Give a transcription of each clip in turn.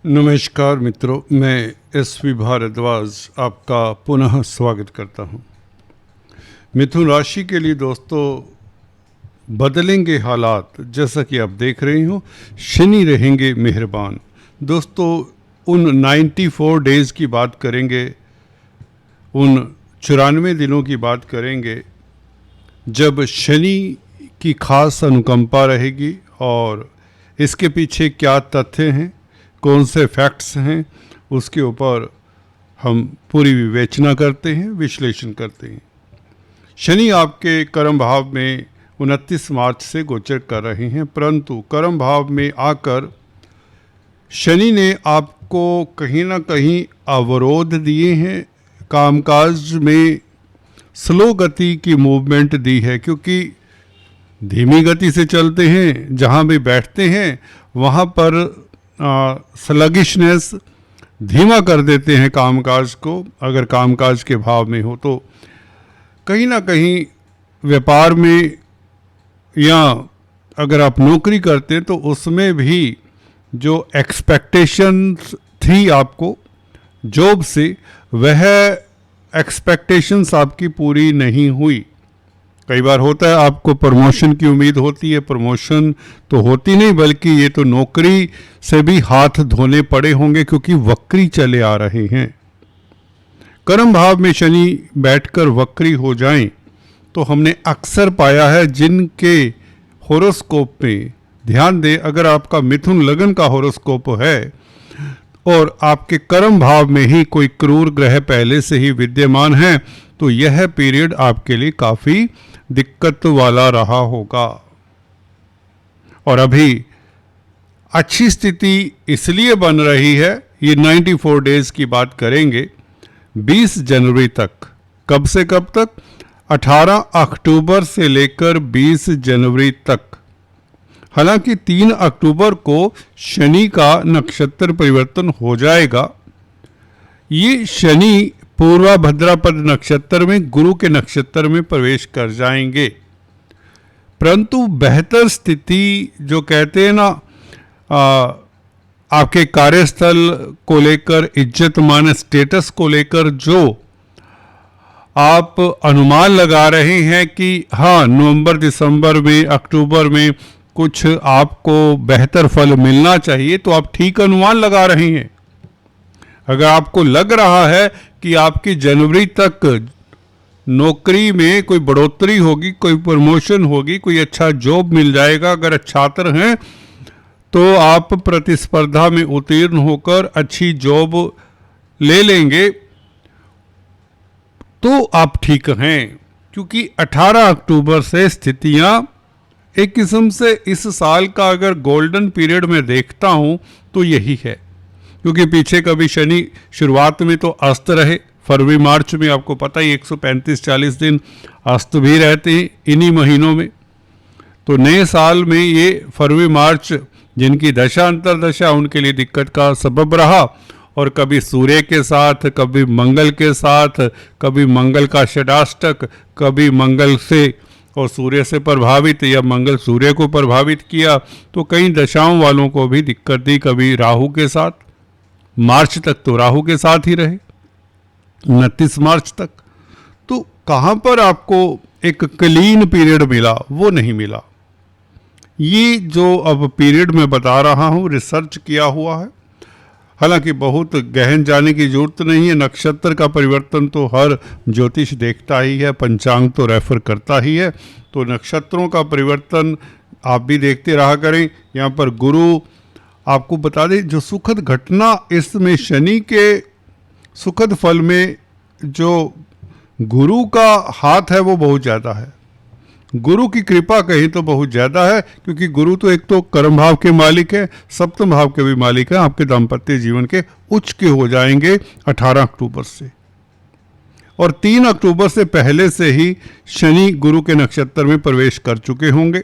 नमस्कार मित्रों, मैं एसवी भारद्वाज आपका पुनः स्वागत करता हूं। मिथुन राशि के लिए दोस्तों बदलेंगे हालात, जैसा कि आप देख रहे हो। शनि रहेंगे मेहरबान। दोस्तों उन 94 डेज़ की बात करेंगे, उन 94 दिनों की बात करेंगे जब शनि की खास अनुकंपा रहेगी और इसके पीछे क्या तथ्य हैं, कौन से फैक्ट्स हैं, उसके ऊपर हम पूरी विवेचना करते हैं, विश्लेषण करते हैं। शनि आपके कर्म भाव में 29 मार्च से गोचर कर रहे हैं, परंतु कर्म भाव में आकर शनि ने आपको कहीं ना कहीं अवरोध दिए हैं, कामकाज में स्लो गति की मूवमेंट दी है, क्योंकि धीमी गति से चलते हैं, जहाँ भी बैठते हैं वहाँ पर स्लगिशनेस धीमा कर देते हैं कामकाज को। अगर कामकाज के भाव में हो तो कहीं ना कहीं व्यापार में या अगर आप नौकरी करते हैं तो उसमें भी जो एक्सपेक्टेशंस थी आपको जॉब से, वह एक्सपेक्टेशंस आपकी पूरी नहीं हुई। कई बार होता है आपको प्रमोशन की उम्मीद होती है, प्रमोशन तो होती नहीं, बल्कि ये तो नौकरी से भी हाथ धोने पड़े होंगे, क्योंकि वक्री चले आ रहे हैं। कर्म भाव में शनि बैठकर वक्री हो जाएं तो हमने अक्सर पाया है, जिनके होरोस्कोप में ध्यान दें, अगर आपका मिथुन लगन का होरोस्कोप है और आपके कर्म भाव में ही कोई क्रूर ग्रह पहले से ही विद्यमान है, तो यह पीरियड आपके लिए काफ़ी दिक्कत वाला रहा होगा। और अभी अच्छी स्थिति इसलिए बन रही है, ये 94 डेज की बात करेंगे 20 जनवरी तक। कब से कब तक? 18 अक्टूबर से लेकर 20 जनवरी तक। हालांकि 3 अक्टूबर को शनि का नक्षत्र परिवर्तन हो जाएगा। ये शनि पूर्वा भाद्रपद नक्षत्र में गुरु के नक्षत्र में प्रवेश कर जाएंगे, परंतु बेहतर स्थिति जो कहते हैं ना, आपके कार्यस्थल को लेकर, इज्जत मान स्टेटस को लेकर जो आप अनुमान लगा रहे हैं कि हाँ नवंबर दिसंबर में अक्टूबर में कुछ आपको बेहतर फल मिलना चाहिए, तो आप ठीक अनुमान लगा रहे हैं। अगर आपको लग रहा है कि आपकी जनवरी तक नौकरी में कोई बढ़ोतरी होगी, कोई प्रमोशन होगी, कोई अच्छा जॉब मिल जाएगा, अगर छात्र हैं तो आप प्रतिस्पर्धा में उत्तीर्ण होकर अच्छी जॉब ले लेंगे, तो आप ठीक हैं। क्योंकि 18 अक्टूबर से स्थितियां एक किस्म से इस साल का अगर गोल्डन पीरियड में देखता हूं तो यही है। क्योंकि पीछे कभी शनि शुरुआत में तो अस्त रहे, फरवरी मार्च में आपको पता ही 135-40 दिन अस्त भी रहते हैं इन्हीं महीनों में। तो नए साल में ये फरवरी मार्च जिनकी दशा अंतरदशा, उनके लिए दिक्कत का सबब रहा। और कभी सूर्य के साथ, कभी मंगल के साथ, कभी मंगल का षडाष्टक, कभी मंगल से और सूर्य से प्रभावित, या मंगल सूर्य को प्रभावित किया, तो कई दशाओं वालों को भी दिक्कत दी। कभी राहु के साथ, मार्च तक तो राहु के साथ ही रहे, 29 मार्च तक। तो कहाँ पर आपको एक क्लीन पीरियड मिला? वो नहीं मिला। ये जो अब पीरियड मैं बता रहा हूँ रिसर्च किया हुआ है, हालांकि बहुत गहन जाने की जरूरत नहीं है। नक्षत्र का परिवर्तन तो हर ज्योतिष देखता ही है, पंचांग तो रेफर करता ही है, तो नक्षत्रों का परिवर्तन आप भी देखते रहा करें। यहाँ पर गुरु आपको बता दें, जो सुखद घटना इसमें शनि के सुखद फल में जो गुरु का हाथ है वो बहुत ज़्यादा है। गुरु की कृपा कहीं तो बहुत ज़्यादा है, क्योंकि गुरु तो एक तो कर्म भाव के मालिक है, सप्तम भाव के भी मालिक है। आपके दाम्पत्य जीवन के उच्च के हो जाएंगे 18 अक्टूबर से, और 3 अक्टूबर से पहले से ही शनि गुरु के नक्षत्र में प्रवेश कर चुके होंगे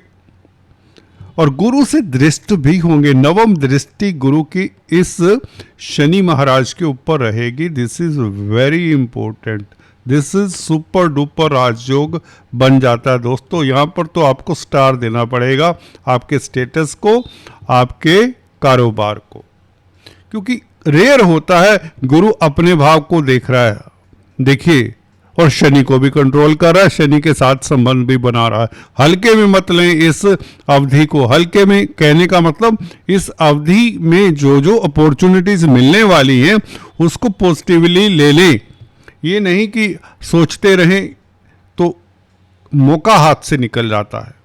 और गुरु से दृष्ट भी होंगे। नवम दृष्टि गुरु की इस शनि महाराज के ऊपर रहेगी। This is very important, this is super duper राजयोग बन जाता है दोस्तों। यहाँ पर तो आपको स्टार देना पड़ेगा, आपके स्टेटस को, आपके कारोबार को, क्योंकि रेयर होता है गुरु अपने भाव को देख रहा है, देखिए, और शनि को भी कंट्रोल कर रहा है, शनि के साथ संबंध भी बना रहा है। हल्के में मत लें इस अवधि को, हल्के में कहने का मतलब इस अवधि में जो जो अपॉर्चुनिटीज मिलने वाली हैं उसको पॉजिटिवली ले लें। ये नहीं कि सोचते रहें तो मौका हाथ से निकल जाता है।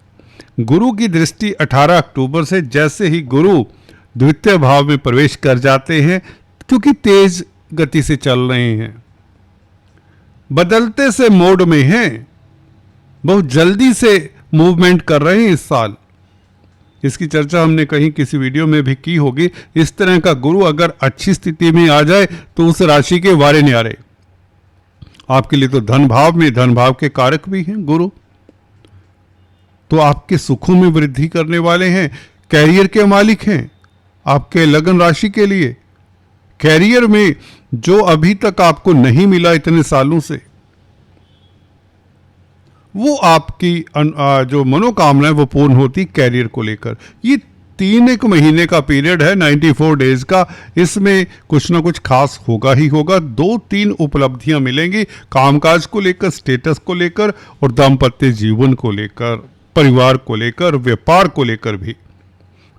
गुरु की दृष्टि 18 अक्टूबर से जैसे ही गुरु द्वितीय भाव में प्रवेश कर जाते हैं, क्योंकि तेज गति से चल रहे हैं, बदलते से मोड में हैं, बहुत जल्दी से मूवमेंट कर रहे हैं इस साल। इसकी चर्चा हमने कहीं किसी वीडियो में भी की होगी। इस तरह का गुरु अगर अच्छी स्थिति में आ जाए तो उस राशि के वारे न्यारे। आपके लिए तो धन भाव में, धन भाव के कारक भी हैं गुरु, तो आपके सुखों में वृद्धि करने वाले हैं, कैरियर के मालिक हैं। आपके लगन राशि के लिए कैरियर में जो अभी तक आपको नहीं मिला इतने सालों से, वो आपकी जो मनोकामना है वो पूर्ण होती कैरियर को लेकर। ये 3 महीने का पीरियड है, 94 डेज का, इसमें कुछ ना कुछ खास होगा ही होगा। 2-3 उपलब्धियां मिलेंगी कामकाज को लेकर, स्टेटस को लेकर, और दाम्पत्य जीवन को लेकर, परिवार को लेकर, व्यापार को लेकर भी,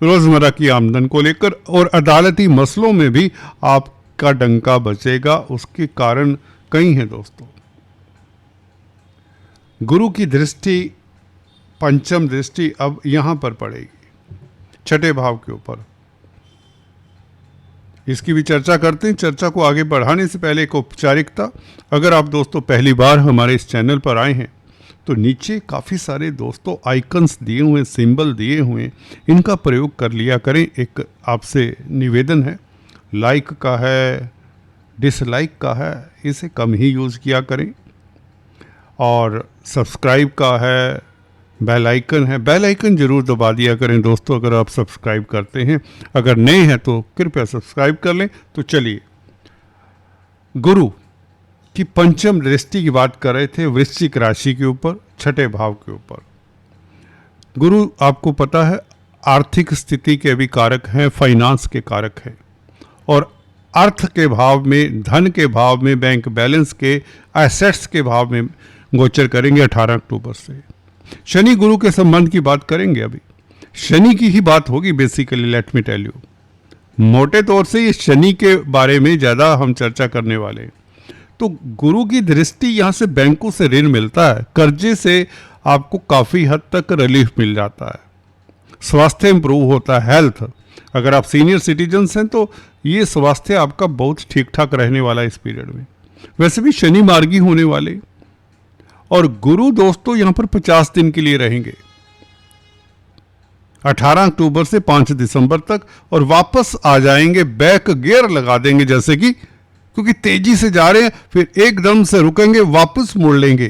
रोजमर्रा की आमदन को लेकर, और अदालती मसलों में भी आपका डंका बचेगा। उसके कारण कई हैं दोस्तों। गुरु की दृष्टि, पंचम दृष्टि अब यहां पर पड़ेगी, छठे भाव के ऊपर। इसकी भी चर्चा करते हैं। चर्चा को आगे बढ़ाने से पहले एक औपचारिकता। अगर आप दोस्तों पहली बार हमारे इस चैनल पर आए हैं तो नीचे काफ़ी सारे दोस्तों आइकन्स दिए हुए, सिंबल दिए हुए, इनका प्रयोग कर लिया करें। एक आपसे निवेदन है, लाइक का है, डिसलाइक का है, इसे कम ही यूज़ किया करें। और सब्सक्राइब का है, बेल आइकन है, बेल आइकन जरूर दबा दिया करें दोस्तों अगर आप सब्सक्राइब करते हैं। अगर नए हैं तो कृपया सब्सक्राइब कर लें। तो चलिए, गुरु की पंचम दृष्टि की बात कर रहे थे वृश्चिक राशि के ऊपर, छठे भाव के ऊपर। गुरु आपको पता है आर्थिक स्थिति के भी कारक हैं, फाइनेंस के कारक हैं, और अर्थ के भाव में, धन के भाव में, बैंक बैलेंस के, एसेट्स के भाव में गोचर करेंगे 18 अक्टूबर से। शनि गुरु के संबंध की बात करेंगे, अभी शनि की ही बात होगी basically. Let me tell you, मोटे तौर से ये शनि के बारे में ज़्यादा हम चर्चा करने वाले हैं। तो गुरु की दृष्टि, यहाँ से बैंकों से ऋण मिलता है, कर्जे से आपको काफ़ी हद तक रिलीफ मिल जाता है, स्वास्थ्य इंप्रूव होता है, हेल्थ। अगर आप सीनियर सिटीजन्स हैं तो ये स्वास्थ्य आपका बहुत ठीक ठाक रहने वाला है इस पीरियड में। वैसे भी शनि मार्गी होने वाले, और गुरु दोस्तों यहाँ पर 50 दिन के लिए रहेंगे, 18 अक्टूबर से 5 दिसंबर तक, और वापस आ जाएंगे, बैक गियर लगा देंगे जैसे कि, क्योंकि तेजी से जा रहे हैं, फिर एकदम से रुकेंगे, वापस मुड़ लेंगे,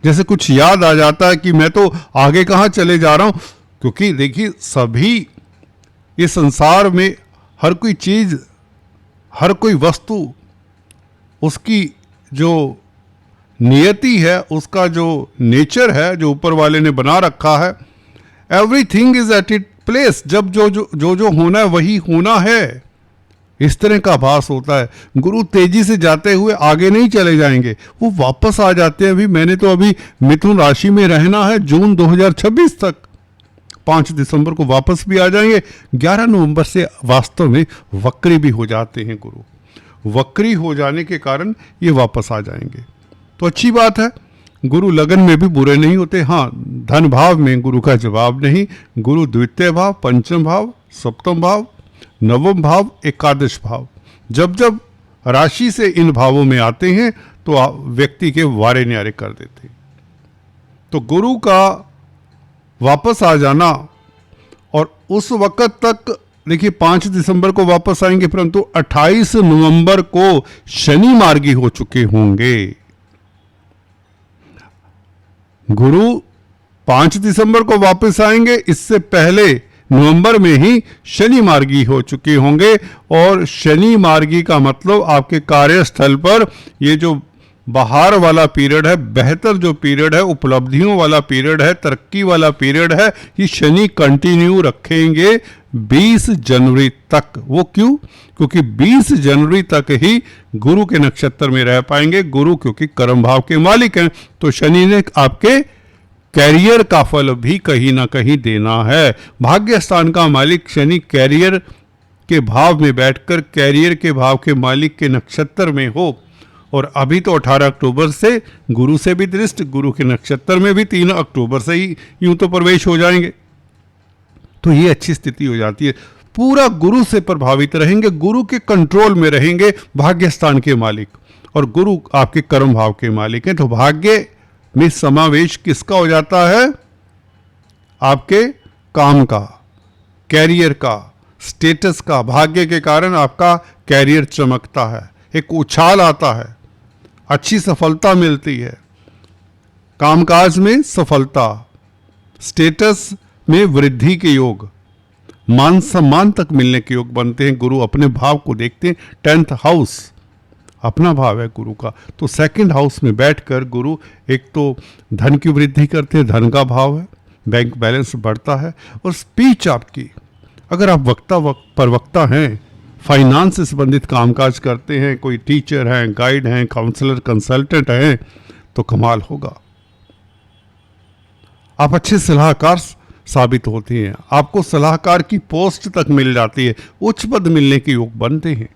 जैसे कुछ याद आ जाता है कि मैं तो आगे कहाँ चले जा रहा हूं। क्योंकि देखिए, सभी इस संसार में हर कोई चीज, हर कोई वस्तु, उसकी जो नियति है, उसका जो नेचर है, जो ऊपर वाले ने बना रखा है, everything is at it place. जब जो होना है वही होना है, इस तरह का आभास होता है। गुरु तेजी से जाते हुए आगे नहीं चले जाएंगे, वो वापस आ जाते हैं। मैंने तो अभी मिथुन राशि में रहना है जून 2026 तक, 5 दिसंबर को वापस भी आ जाएंगे। 11 नवंबर से वास्तव में वक्री भी हो जाते हैं गुरु। वक्री हो जाने के कारण ये वापस आ जाएंगे, तो अच्छी बात है। गुरु लगन में भी बुरे नहीं होते। हाँ, धन भाव में गुरु का जवाब नहीं। गुरु द्वितीय भाव, पंचम भाव, सप्तम भाव, नवम भाव, एकादश भाव, जब जब राशि से इन भावों में आते हैं तो व्यक्ति के वारे न्यारे कर देते। तो गुरु का वापस आ जाना, और उस वक्त तक देखिए 5 दिसंबर को वापस आएंगे, परंतु 28 नवंबर को शनि मार्गी हो चुके होंगे। गुरु 5 दिसंबर को वापस आएंगे, इससे पहले नवंबर में ही शनि मार्गी हो चुके होंगे। और शनि मार्गी का मतलब आपके कार्यस्थल पर ये जो बाहर वाला पीरियड है, बेहतर जो पीरियड है, उपलब्धियों वाला पीरियड है, तरक्की वाला पीरियड है, ये शनि कंटिन्यू रखेंगे 20 जनवरी तक। वो क्यों? क्योंकि 20 जनवरी तक ही गुरु के नक्षत्र में रह पाएंगे। गुरु क्योंकि कर्म भाव के मालिक हैं, तो शनि ने आपके कैरियर का फल भी कहीं ना कहीं देना है। भाग्य स्थान का मालिक शनि कैरियर के भाव में बैठकर कैरियर के भाव के मालिक के नक्षत्र में हो, और अभी तो 18 अक्टूबर से गुरु से भी दृष्ट, गुरु के नक्षत्र में भी 3 अक्टूबर से ही यूं तो प्रवेश हो जाएंगे, तो ये अच्छी स्थिति हो जाती है। पूरा गुरु से प्रभावित रहेंगे, गुरु के कंट्रोल में रहेंगे भाग्य स्थान के मालिक, और गुरु आपके कर्म भाव के मालिक हैं। तो भाग्य में समावेश किसका हो जाता है? आपके काम का, कैरियर का, स्टेटस का। भाग्य के कारण आपका कैरियर चमकता है, एक उछाल आता है, अच्छी सफलता मिलती है, कामकाज में सफलता, स्टेटस में वृद्धि के योग, मान सम्मान तक मिलने के योग बनते हैं। गुरु अपने भाव को देखते हैं। 10th हाउस अपना भाव है गुरु का, तो 2nd हाउस में बैठकर गुरु एक तो धन की वृद्धि करते हैं, धन का भाव है, बैंक बैलेंस बढ़ता है। और स्पीच आपकी, अगर आप प्रवक्ता हैं, फाइनेंस से संबंधित कामकाज करते हैं, कोई टीचर हैं, गाइड हैं, काउंसलर, कंसल्टेंट हैं, तो कमाल होगा। आप अच्छे सलाहकार साबित होते हैं, आपको सलाहकार की पोस्ट तक मिल जाती है, उच्च पद मिलने के योग बनते हैं।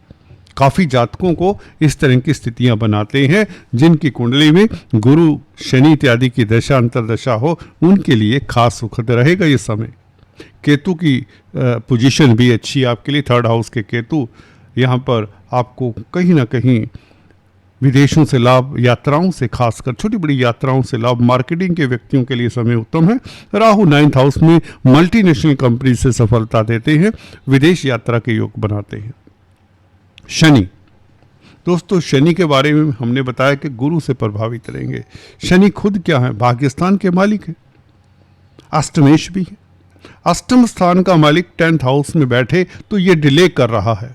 काफ़ी जातकों को इस तरह की स्थितियां बनाते हैं जिनकी कुंडली में गुरु शनि इत्यादि की दशा अंतरदशा हो, उनके लिए खास सुखद रहेगा ये समय। केतु की पोजीशन भी अच्छी है आपके लिए, 3rd हाउस के केतु, यहाँ पर आपको कहीं ना कहीं विदेशों से लाभ, यात्राओं से, खासकर छोटी बड़ी यात्राओं से लाभ, मार्केटिंग के व्यक्तियों के लिए समय उत्तम है। राहु 9th हाउस में मल्टीनेशनल कंपनी से सफलता देते हैं, विदेश यात्रा के योग बनाते हैं। शनि, दोस्तों शनि के बारे में हमने बताया कि गुरु से प्रभावित रहेंगे। शनि खुद क्या है? भाग्यस्थान के मालिक है, अष्टमेश भी है। अष्टम स्थान का मालिक 10th हाउस में बैठे तो ये डिले कर रहा है,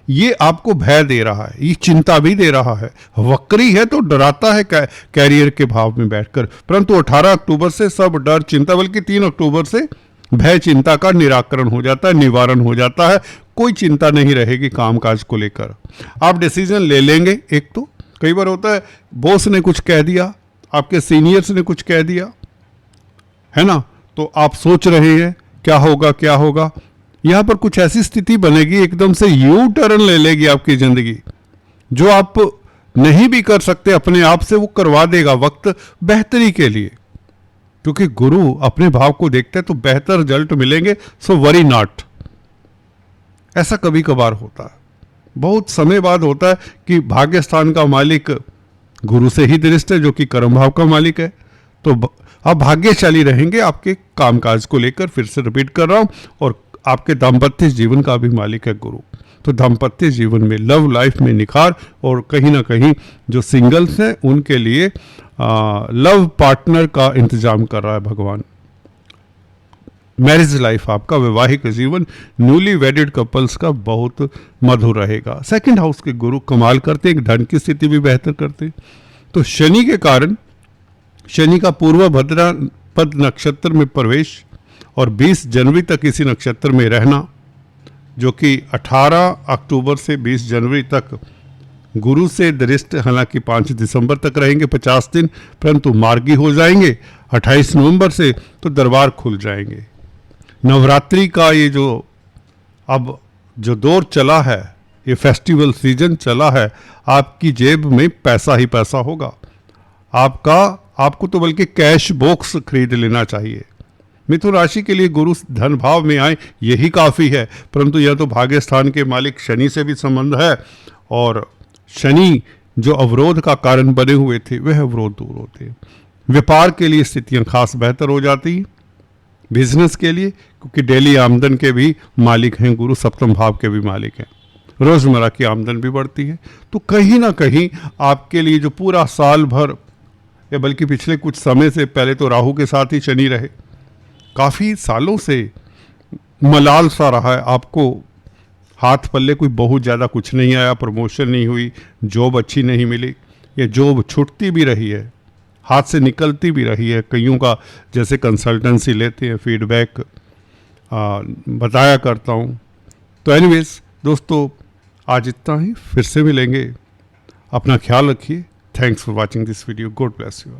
ये आपको भय दे रहा है, ये चिंता भी दे रहा है। वक्री है तो डराता है कैरियर के भाव में बैठकर, परंतु 18 अक्टूबर से सब डर चिंता, बल्कि 3 अक्टूबर से भय चिंता का निराकरण हो जाता है, निवारण हो जाता है। कोई चिंता नहीं रहेगी कामकाज को लेकर, आप डिसीजन ले लेंगे। एक तो कई बार होता है बॉस ने कुछ कह दिया, आपके सीनियर्स ने कुछ कह दिया, है ना, तो आप सोच रहे हैं क्या होगा क्या होगा। यहां पर कुछ ऐसी स्थिति बनेगी, एकदम से यू टर्न ले लेगी आपकी जिंदगी, जो आप नहीं भी कर सकते अपने आप से, वो करवा देगा वक्त बेहतरी के लिए, क्योंकि गुरु अपने भाव को देखते हैं तो बेहतर रिजल्ट मिलेंगे। So worry not. ऐसा कभी कभार होता है, बहुत समय बाद होता है कि भाग्य स्थान का मालिक गुरु से ही दृष्ट है, जो कि कर्म भाव का मालिक है, तो आप भाग्यशाली रहेंगे आपके कामकाज को लेकर। फिर से रिपीट कर रहा हूं, और आपके दाम्पत्य जीवन का भी मालिक है गुरु, तो दाम्पत्य जीवन में, लव लाइफ में निखार, और कहीं ना कहीं जो सिंगल्स हैं उनके लिए लव पार्टनर का इंतजाम कर रहा है भगवान। मैरिज लाइफ, आपका वैवाहिक जीवन, न्यूली वेडेड कपल्स का बहुत मधुर रहेगा। 2nd हाउस के गुरु कमाल करते हैं, धन की स्थिति भी बेहतर करते हैं। तो शनि के कारण, शनि का पूर्व भद्रपद नक्षत्र में प्रवेश और 20 जनवरी तक इसी नक्षत्र में रहना, जो कि 18 अक्टूबर से 20 जनवरी तक गुरु से दृष्ट, हालांकि 5 दिसंबर तक रहेंगे 50 दिन, परंतु मार्गी हो जाएंगे 28 नवंबर से, तो दरबार खुल जाएंगे। नवरात्रि का ये जो अब जो दौर चला है, ये फेस्टिवल सीजन चला है, आपकी जेब में पैसा ही पैसा होगा। आपको तो बल्कि कैश बॉक्स खरीद लेना चाहिए। मिथुन राशि के लिए गुरु धन भाव में आए यही काफ़ी है, परंतु यह तो भाग्य स्थान के मालिक शनि से भी संबंध है, और शनि जो अवरोध का कारण बने हुए थे वह अवरोध दूर होते हैं। व्यापार के लिए स्थितियां खास बेहतर हो जाती हैं, बिजनेस के लिए, क्योंकि डेली आमदन के भी मालिक हैं गुरु, सप्तम भाव के भी मालिक हैं, रोज़मर्रा की आमदन भी बढ़ती है। तो कहीं ना कहीं आपके लिए जो पूरा साल भर, या बल्कि पिछले कुछ समय से, पहले तो राहु के साथ ही शनि रहे, काफ़ी सालों से मलाल सा रहा है, आपको हाथ पल्ले कोई बहुत ज़्यादा कुछ नहीं आया, प्रमोशन नहीं हुई, जॉब अच्छी नहीं मिली, या जॉब छूटती भी रही है, हाथ से निकलती भी रही है। कईयों का जैसे कंसल्टेंसी लेते हैं, फीडबैक बताया करता हूँ। तो एनीवेज दोस्तों, आज इतना ही, फिर से मिलेंगे। अपना ख्याल रखिए। Thanks for watching this video. God bless you.